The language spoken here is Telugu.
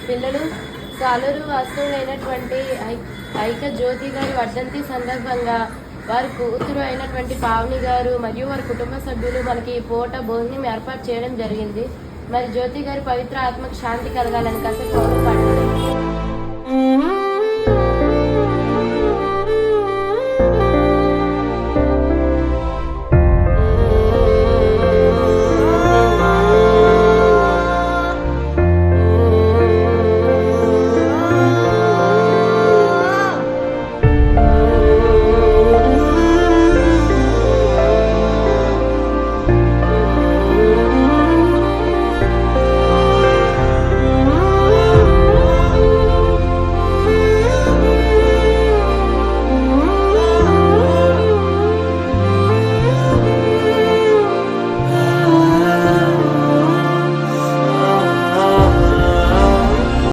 పిల్లలు అల్లూరు వాస్తవులైనటువంటి ఐక జ్యోతి గారి వర్ధంతి సందర్భంగా వారి కూతురు అయినటువంటి పావని గారు మరియు వారి కుటుంబ సభ్యులు మనకి పూట భోజనం ఏర్పాటు చేయడం జరిగింది. మరి జ్యోతి గారి పవిత్ర ఆత్మకు శాంతి కలగాలని కాసేపు పాటలు